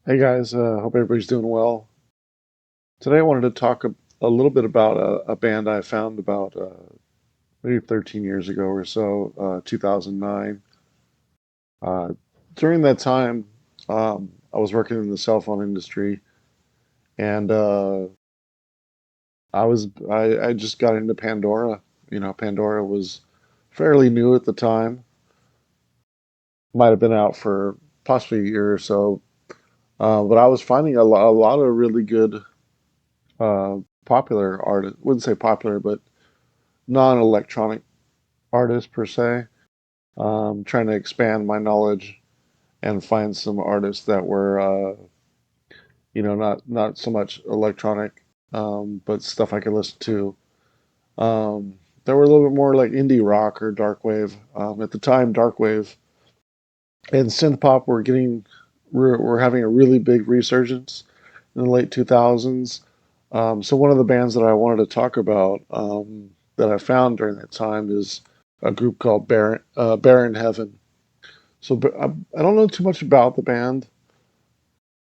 Hey guys, hope everybody's doing well. Today I wanted to talk a little bit about a band I found about maybe 13 years ago or so, 2009. Uh, During that time, I was working in the cell phone industry, and I just got into Pandora. Pandora was fairly new at the time. Might have been out for possibly a year or so, but I was finding a lot of really good uh, popular artists. Wouldn't say popular, but non-electronic artists per se. Trying to expand my knowledge and find some artists that were, not so much electronic, but stuff I could listen to. That were a little bit more like indie rock or dark wave. At the time, dark wave and synth pop were having a really big resurgence in the late 2000s. So one of the bands that I wanted to talk about that I found during that time is a group called Baron Heaven. So but I don't know too much about the band.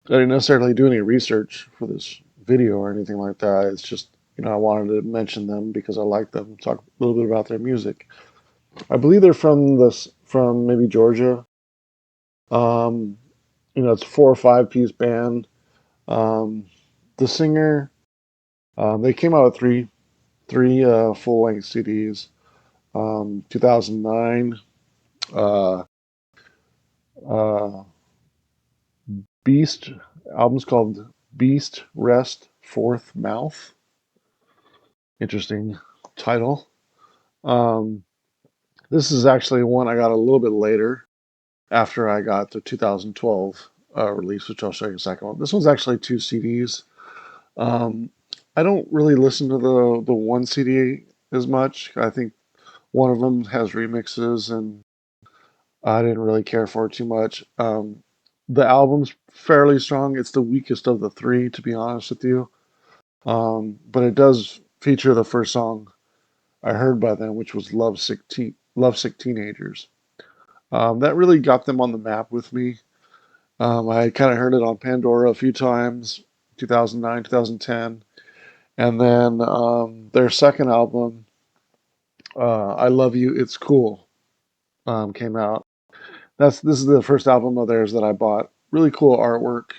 I didn't necessarily do any research for this video or anything like that. It's just, I wanted to mention them because I like them, talk a little bit about their music. I believe they're from maybe Georgia. Um, it's a 4 or 5 piece band. Um, the singer, they came out with three full length CDs. 2009, uh, uh, Beast album's called Beast Rest Fourth Mouth. Interesting title. Um, this is actually one I got a little bit later after I got the 2012 release, which I'll show you in a second. This one's actually 2 CDs. Um, I don't really listen to the one CD as much. I think one of them has remixes, and I didn't really care for it too much. The album's fairly strong. It's the weakest of the three, to be honest with you. But it does feature the first song I heard by them, which was Lovesick Teenagers. That really got them on the map with me. I kind of heard it on Pandora a few times, 2009, 2010. And then their second album, I Love You, It's Cool, came out. This is the first album of theirs that I bought. Really cool artwork,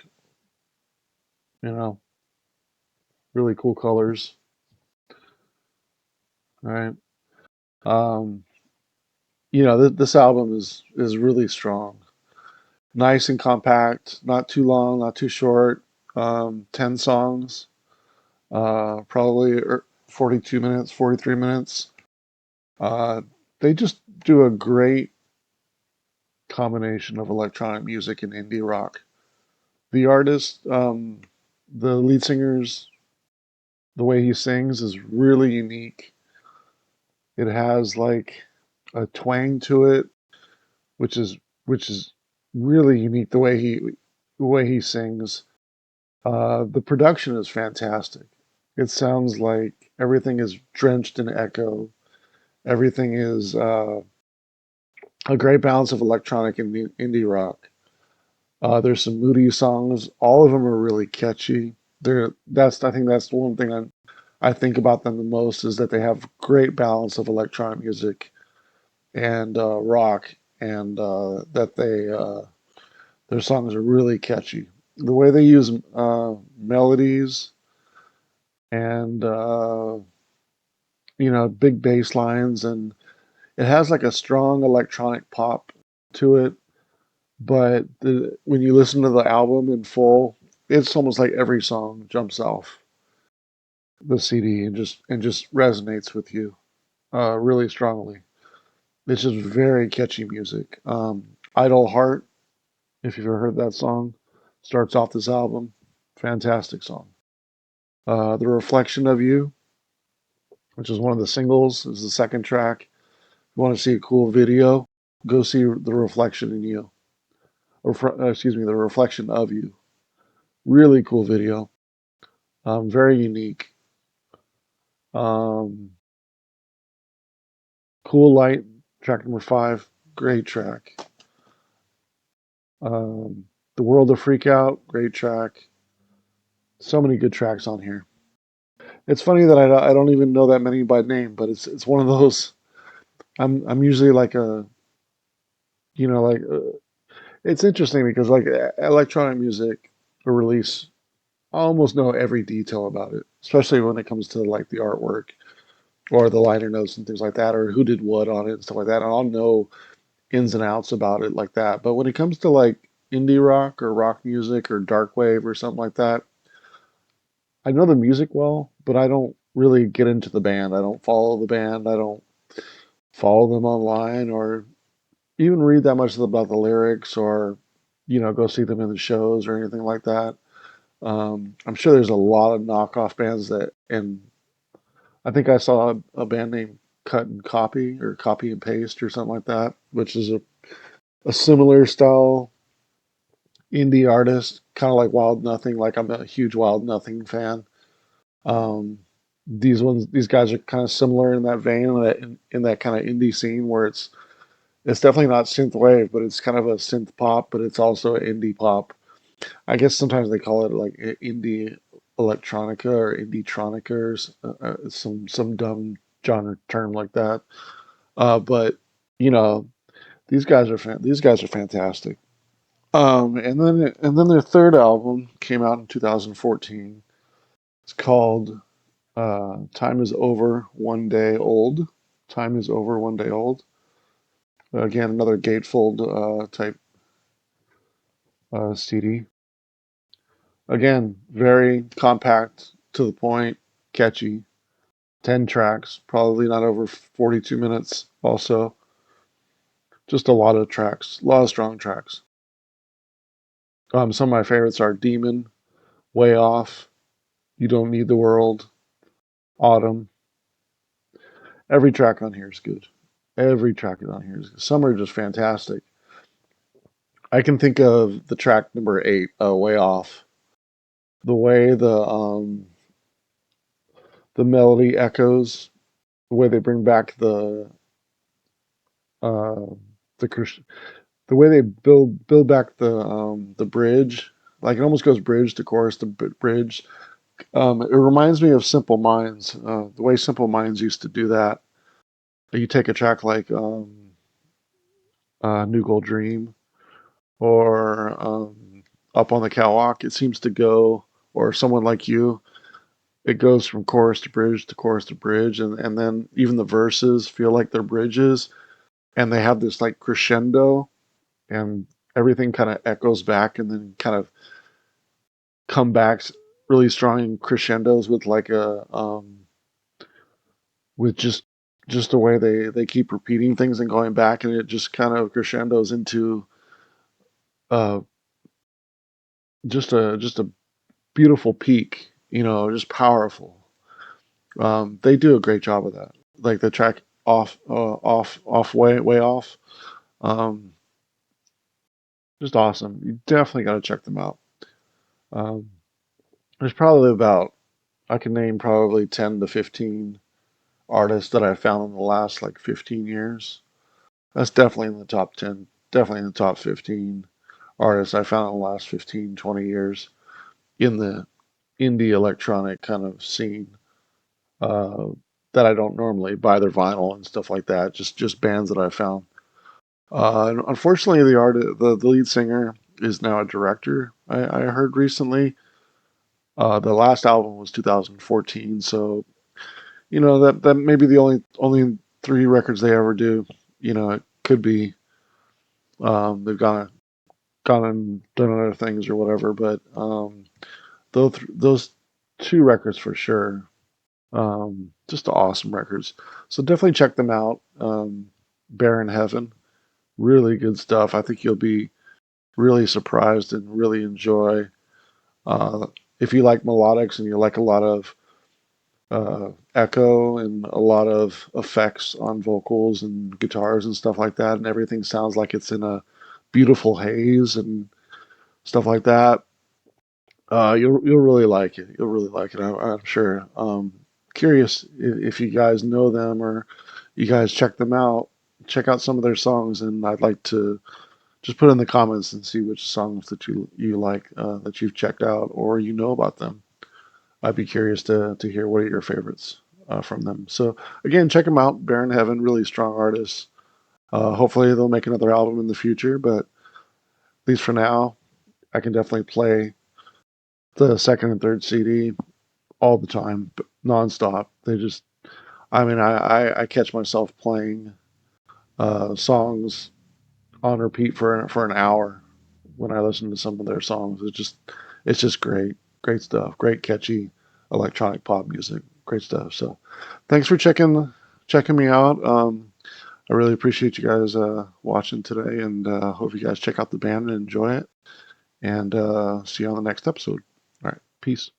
you know, really cool colors, right? Um, this album is really strong, nice and compact, not too long, not too short. 10 songs, probably 42 minutes, 43 minutes. Uh, they just do a great combination of electronic music and indie rock. The artist, the lead singer's the way he sings is really unique. It has like a twang to it, which is which is really unique. The way he sings. The production is fantastic. It sounds like everything is drenched in echo. Everything is a great balance of electronic and indie rock. There's some moody songs. All of them are really catchy. I think that's the one thing I think about them the most is that they have great balance of electronic music and rock, and that their songs are really catchy. The way they use melodies and big bass lines, and it has like a strong electronic pop to it. But when you listen to the album in full, it's almost like every song jumps off the CD and just resonates with you really strongly. It's just very catchy music. Idle Heart, if you've ever heard that song, starts off this album. Fantastic song. The Reflection of You, which is one of the singles, is the second track. If you want to see a cool video, go see The Reflection in You. Or, excuse me, The Reflection of You. Really cool video. Very unique. Um, Cool Light, track number 5. Great track. Um, The World of Freak Out, great track. So many good tracks on here. It's funny that I don't even know that many by name, but it's one of those. I'm usually like a you know like it's interesting because like electronic music or release, I almost know every detail about it, especially when it comes to like the artwork or the liner notes and things like that, or who did what on it and stuff like that. And I'll know ins and outs about it like that. But when it comes to like indie rock or rock music or dark wave or something like that, I know the music well, but I don't really get into the band. I don't follow the band. I don't follow them online or even read that much about the lyrics or, go see them in the shows or anything like that. I'm sure there's a lot of knockoff bands and I think I saw a band named Cut and Copy or Copy and Paste or something like that, which is a similar style indie artist, kind of like Wild Nothing. Like I'm a huge Wild Nothing fan. Um, these guys are kind of similar in that vein, in that kind of indie scene where it's definitely not synth wave, but it's kind of a synth pop, but it's also indie pop. I guess sometimes they call it like indie electronica or indie tronica or some dumb genre term like that. But you know, these guys are fantastic. And then their third album came out in 2014. It's called "Time Is Over One Day Old." Time is over one day old. Again, another gatefold type CD. Again, very compact, to the point, catchy. 10 tracks, probably not over 42 minutes. Also, just a lot of tracks, a lot of strong tracks. Some of my favorites are Demon, Way Off, You Don't Need the World, Autumn. Every track on here is good. Every track on here is good. Some are just fantastic. I can think of the track number 8, Way Off. The way the melody echoes, the way they bring back uh, the the way they build back the bridge, like it almost goes bridge to chorus to bridge. It reminds me of Simple Minds, the way Simple Minds used to do that. You take a track like New Gold Dream or Up on the Catwalk, it seems to go, or Someone Like You, it goes from chorus to bridge to chorus to bridge, and then even the verses feel like they're bridges, and they have this like crescendo, and everything kind of echoes back, and then kind of come back really strong in crescendos with like a with just the way they keep repeating things and going back, and it just kind of crescendos into uh just a beautiful peak, just powerful. They do a great job of that. Like the track off, way off. Um, just awesome. You definitely got to check them out. Um, there's probably about I can name probably 10 to 15 artists that I've found in the last like 15 years. That's definitely in the top 10, definitely in the top 15 artists I found in the last 15, 20 years in the indie electronic kind of scene. Uh, that I don't normally buy their vinyl and stuff like that. Just bands that I found. And unfortunately, the lead singer is now a director. I heard recently. The last album was 2014, so that may be the only three records they ever do. It could be they've gone and done other things or whatever, but those two records for sure. Just awesome records. So definitely check them out. Bear in Heaven, really good stuff. I think you'll be really surprised and really enjoy. Uh, if you like melodics and you like a lot of echo and a lot of effects on vocals and guitars and stuff like that, and everything sounds like it's in a beautiful haze and stuff like that. You'll really like it. You'll really like it. I'm sure. Curious if you guys know them or you guys check them out. Check out some of their songs, and I'd like to just put in the comments and see which songs that you like, that you've checked out or you know about them. I'd be curious to hear what are your favorites from them. So again, check them out. Baron Heaven, really strong artists. Hopefully they'll make another album in the future, but at least for now, I can definitely play the second and third CD all the time, nonstop. They just, I mean, I catch myself playing songs on repeat for an hour when I listen to some of their songs. It's just great stuff, great catchy electronic pop music, great stuff. So, thanks for checking me out. I really appreciate you guys watching today, and hope you guys check out the band and enjoy it. And see you on the next episode. All right, peace.